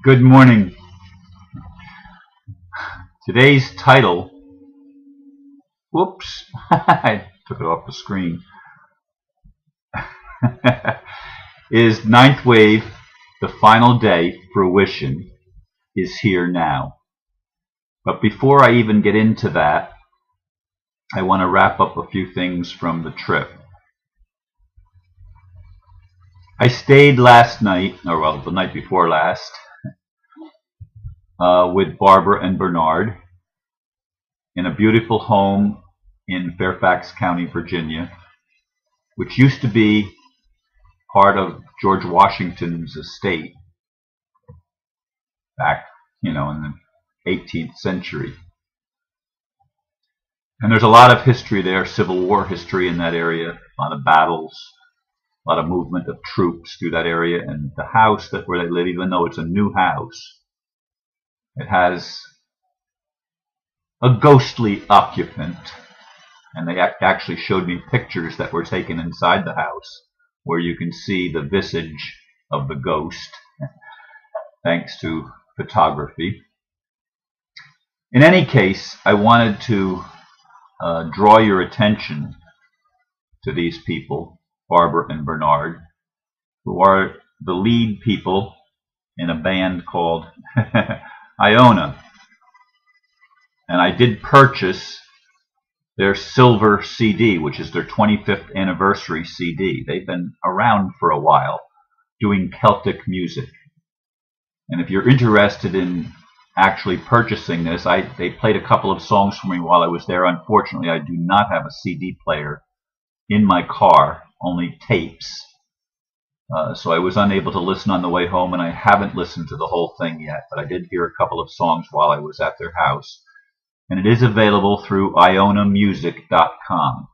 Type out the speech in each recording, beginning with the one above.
Good morning. Today's title, whoops, I took it off the screen, is Ninth Wave, the final day, fruition, is here now. But before I even get into that, I want to wrap up a few things from the trip. I stayed last night, or well, the night before last, with Barbara and Bernard in a beautiful home in Fairfax County, Virginia, which used to be part of George Washington's estate back, in the 18th century. And there's a lot of history there, Civil War history in that area, a lot of battles, a lot of movement of troops through that area. And the house where they live, even though it's a new house, it has a ghostly occupant. And they actually showed me pictures that were taken inside the house where you can see the visage of the ghost, thanks to photography. In any case, I wanted to draw your attention to these people, Barbara and Bernard, who are the lead people in a band called Iona. And I did purchase their silver CD, which is their 25th anniversary CD. They've been around for a while doing Celtic music. And if you're interested in actually purchasing this, they played a couple of songs for me while I was there. Unfortunately, I do not have a CD player in my car, only tapes. So I was unable to listen on the way home, and I haven't listened to the whole thing yet, but I did hear a couple of songs while I was at their house. And it is available through ionamusic.com.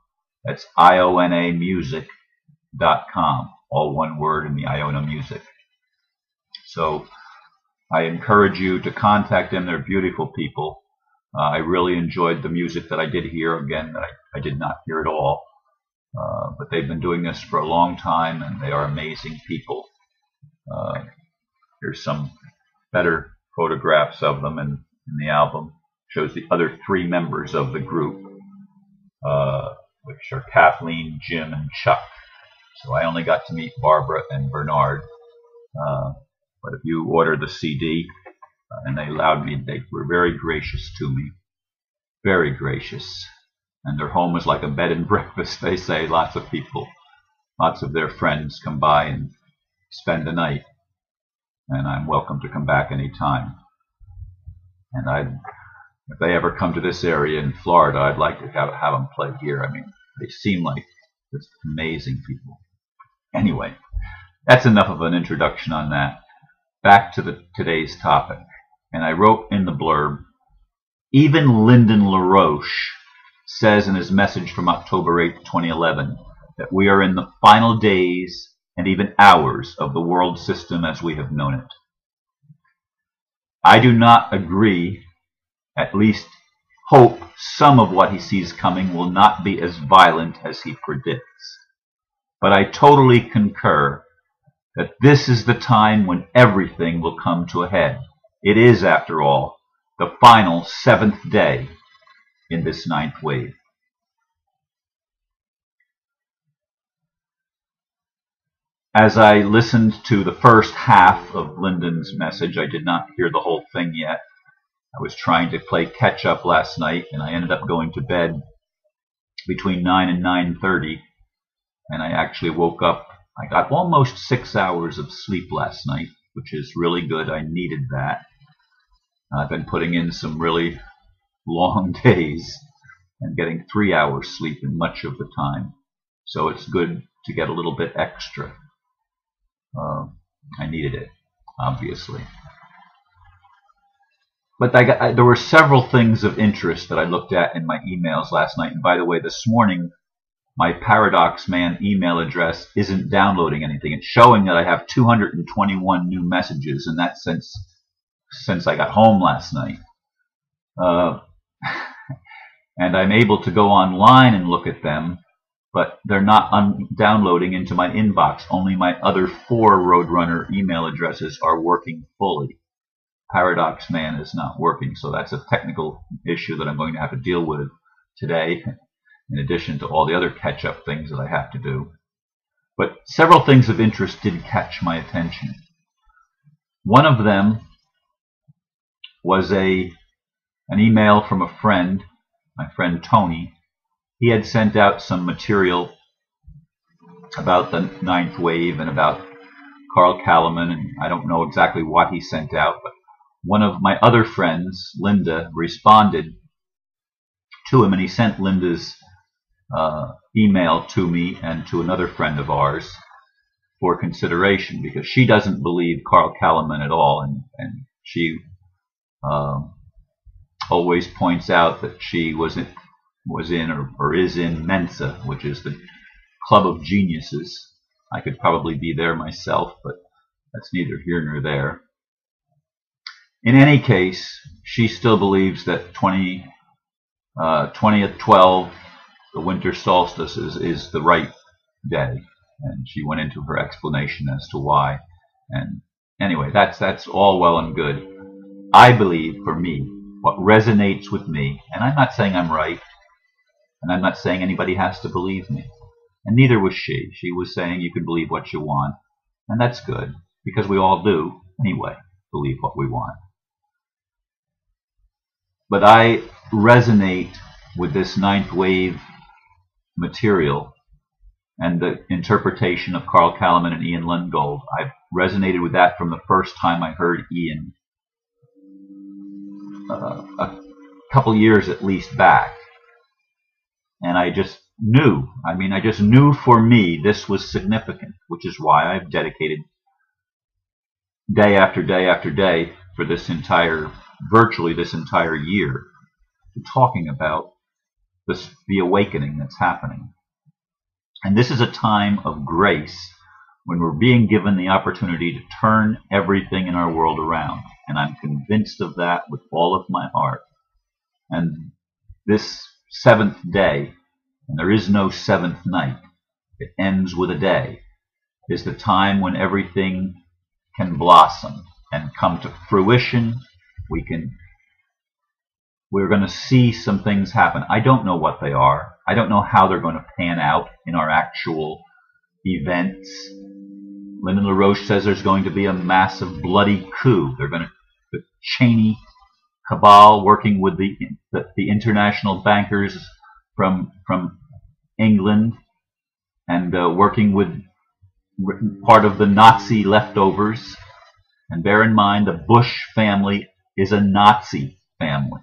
That's ionamusic.com, all one word in the Iona Music. So I encourage you to contact them. They're beautiful people. I really enjoyed the music that I did hear. Again, I did not hear it all. But they've been doing this for a long time, and they are amazing people. Here's some better photographs of them in the album. Shows the other three members of the group, which are Kathleen, Jim, and Chuck. So I only got to meet Barbara and Bernard. But if you order the CD, and they were very gracious to me. Very gracious. And their home is like a bed and breakfast, they say. Lots of people, lots of their friends come by and spend the night. And I'm welcome to come back anytime. And if they ever come to this area in Florida, I'd like to have them play here. I mean, they seem like just amazing people. Anyway, that's enough of an introduction on that. Back to today's topic. And I wrote in the blurb, even Lydon LaRouche says in his message from October 8, 2011, that we are in the final days and even hours of the world system as we have known it. I do not agree, at least hope some of what he sees coming will not be as violent as he predicts. But I totally concur that this is the time when everything will come to a head. It is, after all, the final 7th day in this 9th wave. As I listened to the first half of Lydon's message, I did not hear the whole thing yet. I was trying to play catch up last night, and I ended up going to bed between 9 and 9:30, and I actually woke up. I got almost 6 hours of sleep last night, which is really good. I needed that. I've been putting in some really long days and getting 3 hours sleep in much of the time. So it's good to get a little bit extra. I needed it, obviously. But there were several things of interest that I looked at in my emails last night. And by the way, this morning, my Paradox Man email address isn't downloading anything. It's showing that I have 221 new messages, and that's since I got home last night. And I'm able to go online and look at them, but they're not downloading into my inbox. Only my other 4 Roadrunner email addresses are working fully. Paradox Man is not working, so that's a technical issue that I'm going to have to deal with today, in addition to all the other catch-up things that I have to do. But several things of interest did catch my attention. One of them was an email from a friend, my friend Tony. He had sent out some material about the ninth wave and about Carl Kalaman, and I don't know exactly what he sent out, but one of my other friends, Linda, responded to him, and he sent Linda's email to me and to another friend of ours for consideration, because she doesn't believe Carl Kalaman at all, and she always points out that she was in or is in Mensa, which is the Club of Geniuses. I could probably be there myself, but that's neither here nor there. In any case, she still believes that 2012, the winter solstice, is the right day, and she went into her explanation as to why. And anyway, that's all well and good. I believe, for me, what resonates with me, and I'm not saying I'm right, and I'm not saying anybody has to believe me, and neither was she. She was saying you can believe what you want, and that's good, because we all do, anyway, believe what we want. But I resonate with this ninth wave material and the interpretation of Carl Kalaman and Ian Lungold. I've resonated with that from the first time I heard Ian, a couple years at least back. And I just knew, I just knew for me this was significant, which is why I've dedicated day after day after day for virtually this entire year to talking about the awakening that's happening. And this is a time of grace when we're being given the opportunity to turn everything in our world around. And I'm convinced of that with all of my heart. And this seventh day, and there is no seventh night, it ends with a day, is the time when everything can blossom and come to fruition. We're going to see some things happen. I don't know what they are. I don't know how they're going to pan out in our actual events. Lydon LaRouche says there's going to be a massive bloody coup. The Cheney cabal, working with the international bankers from England, and working with part of the Nazi leftovers. And bear in mind, the Bush family is a Nazi family.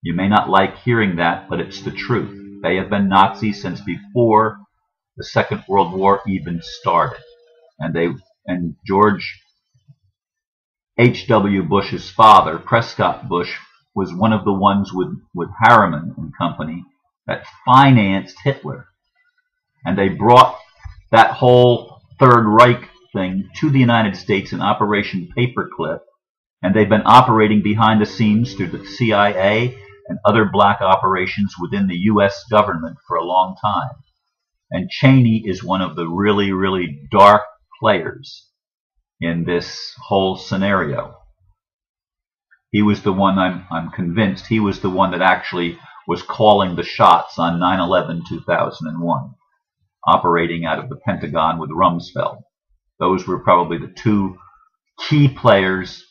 You may not like hearing that, but it's the truth. They have been Nazis since before the Second World War even started. And George H.W. Bush's father, Prescott Bush, was one of the ones with Harriman and company that financed Hitler. And they brought that whole Third Reich thing to the United States in Operation Paperclip, and they've been operating behind the scenes through the CIA and other black operations within the U.S. government for a long time. And Cheney is one of the really, really dark players in this whole scenario. He was the one, I'm convinced, he was the one that actually was calling the shots on 9/11/2001, operating out of the Pentagon with Rumsfeld. Those were probably the two key players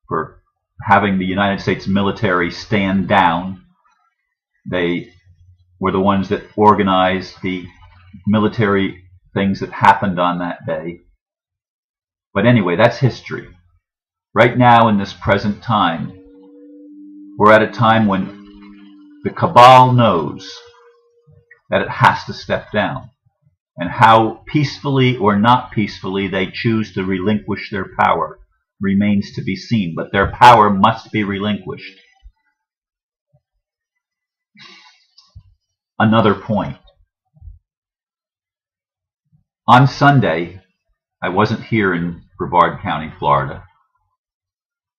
for having the United States military stand down. They were the ones that organized the military things that happened on that day. But anyway, that's history. Right now, in this present time, we're at a time when the cabal knows that it has to step down. And how peacefully or not peacefully they choose to relinquish their power remains to be seen. But their power must be relinquished. Another point. On Sunday, I wasn't here in Brevard County, Florida,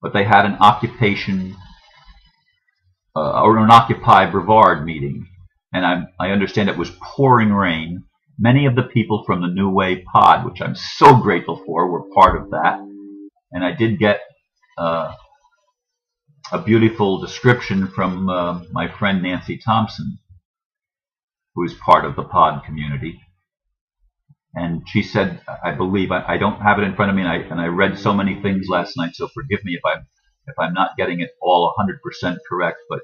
but they had an or an Occupy Brevard meeting, and I understand it was pouring rain. Many of the people from the New Way Pod, which I'm so grateful for, were part of that, and I did get a beautiful description from my friend Nancy Thompson, who is part of the pod community. And she said, I believe, I don't have it in front of me, and I read so many things last night, so forgive me if I'm not getting it all 100% correct, but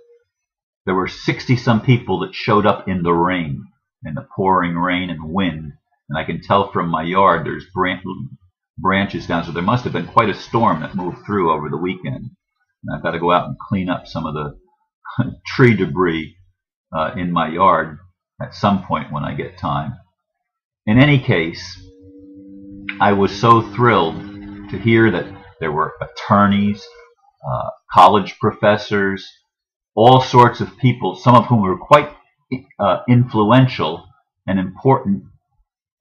there were 60-some people that showed up in the rain, in the pouring rain and wind, and I can tell from my yard there's branches down, so there must have been quite a storm that moved through over the weekend. And I've got to go out and clean up some of the tree debris in my yard at some point when I get time. In any case, I was so thrilled to hear that there were attorneys, college professors, all sorts of people, some of whom were quite influential and important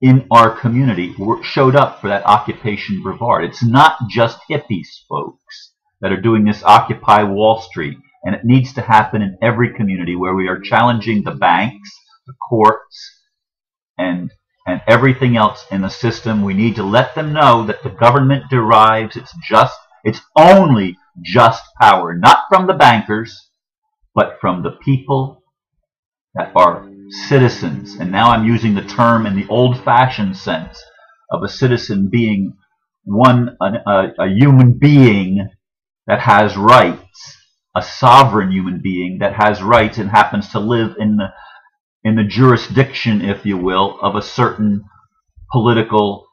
in our community, showed up for that Occupation Boulevard. It's not just hippies, folks, that are doing this Occupy Wall Street, and it needs to happen in every community where we are challenging the banks, the courts, and everything else in the system. We need to let them know that the government derives its only just power, not from the bankers, but from the people that are citizens. And now I'm using the term in the old-fashioned sense of a citizen being a human being that has rights, a sovereign human being that has rights and happens to live in the jurisdiction, if you will, of a certain political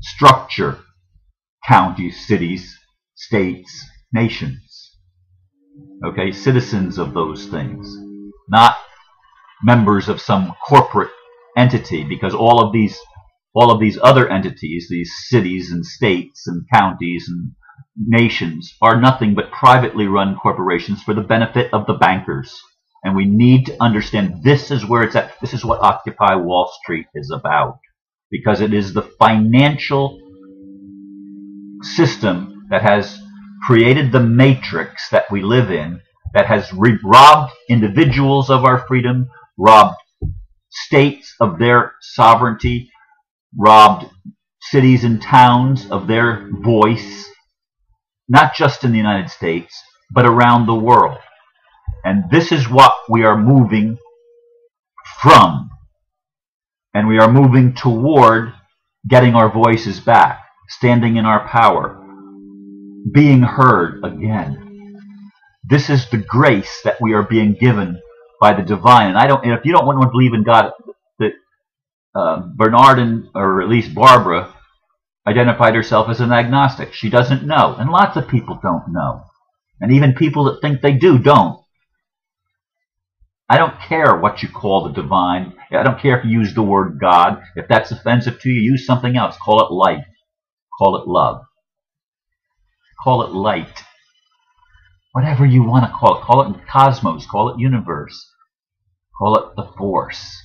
structure, counties, cities, states, nations. Okay, citizens of those things, not members of some corporate entity, because all of these other entities, these cities and states and counties and nations, are nothing but privately run corporations for the benefit of the bankers. And we need to understand this is where it's at. This is what Occupy Wall Street is about, because it is the financial system that has created the matrix that we live in, that has robbed individuals of our freedom, robbed states of their sovereignty, robbed cities and towns of their voice, not just in the United States, but around the world. And this is what we are moving from. And we are moving toward getting our voices back, standing in our power, being heard again. This is the grace that we are being given by the divine. And if you don't want to believe in God, that Bernard or at least Barbara identified herself as an agnostic. She doesn't know. And lots of people don't know. And even people that think they do don't. I don't care what you call the divine. I don't care if you use the word God. If that's offensive to you, use something else. Call it life. Call it love. Call it light. Whatever you want to call it. Call it cosmos. Call it universe. Call it the force.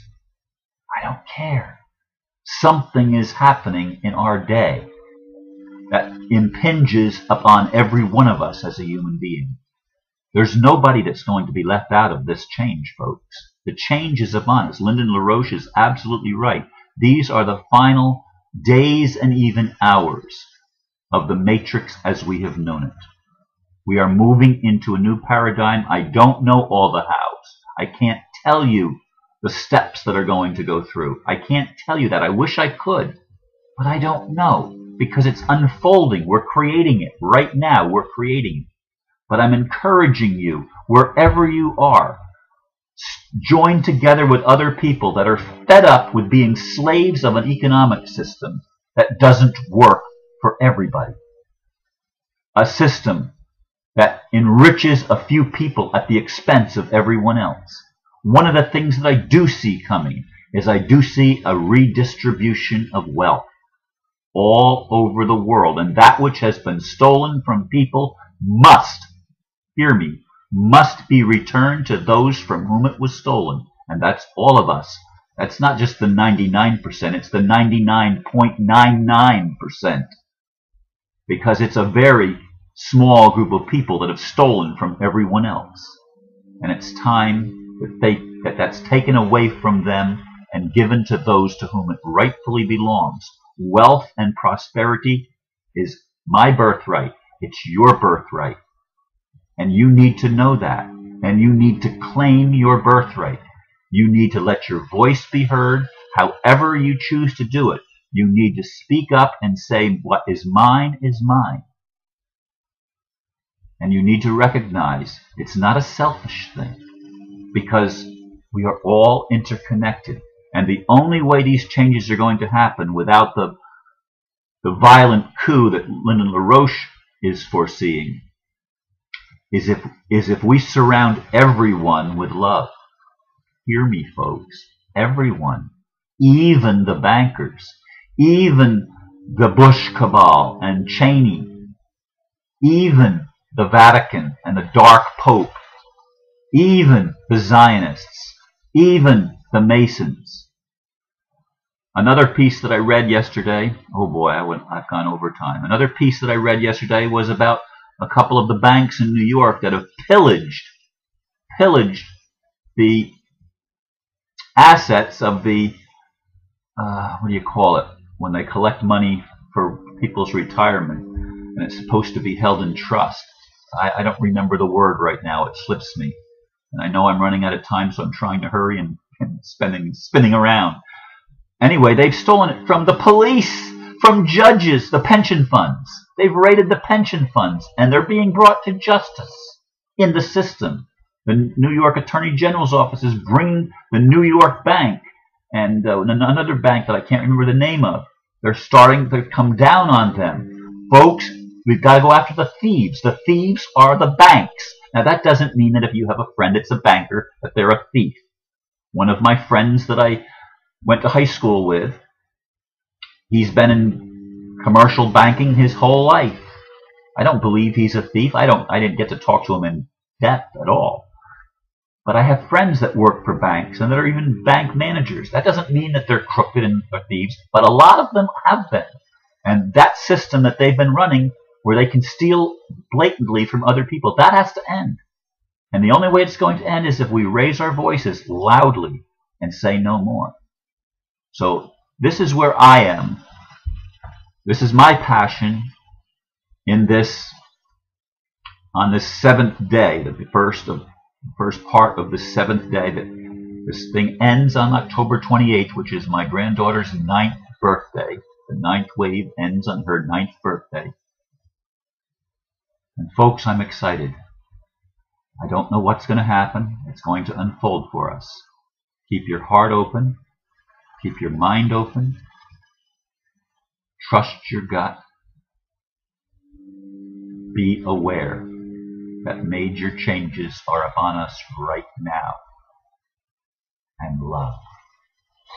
I don't care. Something is happening in our day that impinges upon every one of us as a human being. There's nobody that's going to be left out of this change, folks. The change is upon us. Lydon LaRouche is absolutely right. These are the final days and even hours of the matrix as we have known it. We are moving into a new paradigm. I don't know all the hows. I can't tell you the steps that are going to go through. I can't tell you that. I wish I could, but I don't know, because it's unfolding. We're creating it right now. We're creating it. But I'm encouraging you, wherever you are, join together with other people that are fed up with being slaves of an economic system that doesn't work for everybody. A system that enriches a few people at the expense of everyone else. One of the things that I do see coming is I do see a redistribution of wealth all over the world. And that which has been stolen from people must, hear me, must be returned to those from whom it was stolen. And that's all of us. That's not just the 99%, it's the 99.99%. Because it's a very small group of people that have stolen from everyone else. And it's time that that's taken away from them and given to those to whom it rightfully belongs. Wealth and prosperity is my birthright. It's your birthright. And you need to know that. And you need to claim your birthright. You need to let your voice be heard, however you choose to do it. You need to speak up and say, what is mine is mine. And you need to recognize it's not a selfish thing, because we are all interconnected. And the only way these changes are going to happen without the violent coup that Lydon LaRouche is foreseeing is if we surround everyone with love. Hear me, folks. Everyone. Even the bankers. Even the Bush cabal and Cheney. Even the Vatican and the Dark Pope. Even the Zionists. Even the Masons. Another piece that I read yesterday, oh boy, I've gone over time. Another piece that I read yesterday was about a couple of the banks in New York that have pillaged the assets of the, what do you call it, when they collect money for people's retirement, and it's supposed to be held in trust. I don't remember the word right now, it slips me. And I know I'm running out of time, so I'm trying to hurry and spinning around. Anyway, they've stolen it from the police, from judges, the pension funds. They've raided the pension funds, and they're being brought to justice in the system. The New York Attorney General's office is bringing the New York Bank and another bank that I can't remember the name of. They're starting to come down on them. Folks, we've got to go after the thieves. The thieves are the banks. Now, that doesn't mean that if you have a friend that's a banker, that they're a thief. One of my friends that I went to high school with, he's been in commercial banking his whole life. I don't believe he's a thief. I didn't get to talk to him in depth at all. But I have friends that work for banks and that are even bank managers. That doesn't mean that they're crooked and are thieves, but a lot of them have been. And that system that they've been running, where they can steal blatantly from other people, that has to end. And the only way it's going to end is if we raise our voices loudly and say no more. So this is where I am. This is my passion in this, on this seventh day, the first part of the seventh day. That this thing ends on October 28th, which is my granddaughter's 9th birthday. The 9th wave ends on her 9th birthday. And folks, I'm excited. I don't know what's going to happen. It's going to unfold for us. Keep your heart open. Keep your mind open. Trust your gut. Be aware that major changes are upon us right now. And love.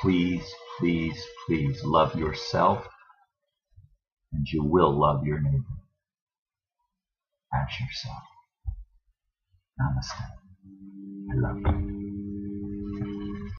Please, please, please love yourself, and you will love your neighbor as yourself. Namaste. I love you.